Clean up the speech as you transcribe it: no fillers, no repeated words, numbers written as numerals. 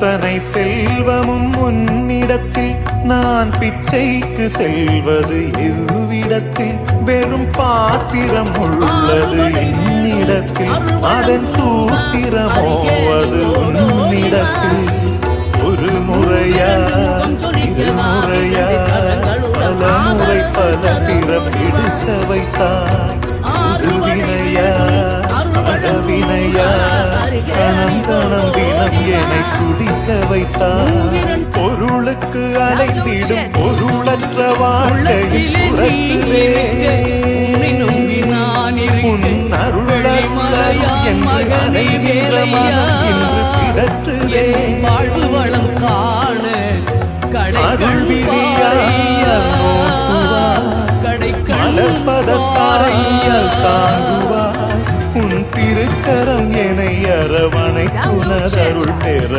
அத்தனை செல்வமும் உன்னிடத்தில் நான் பிச்சைக்கு செல்வது எவ்விடத்தில் வெறும் பாத்திரம் உள்ளது என்னிடத்தில் அதன் சூத்திரமோ அது உன்னிடத்தில் ஒரு முறையா இருமுறையா பல முறை பல பிறப்பெடுக்க வைத்தாய் புதுவினையா பழவினையா கணம் கணம் தினம் என்னை குடிக்க வைத்தாய் பொருளுக்கு அலைந்திடும் பொருளற்ற வாழ்க்கையில் துரத்துதே உன் அருளருளம் என்று அலைகின்ற மனம் இன்று பிதற்றுதே வாழ்வு வளம் காண அருள் விழியால் மலர்பதத்தாரையால் தாங்குவார் உன் திருக்கரம் என்னை அரவணைத்துணதருள் பெற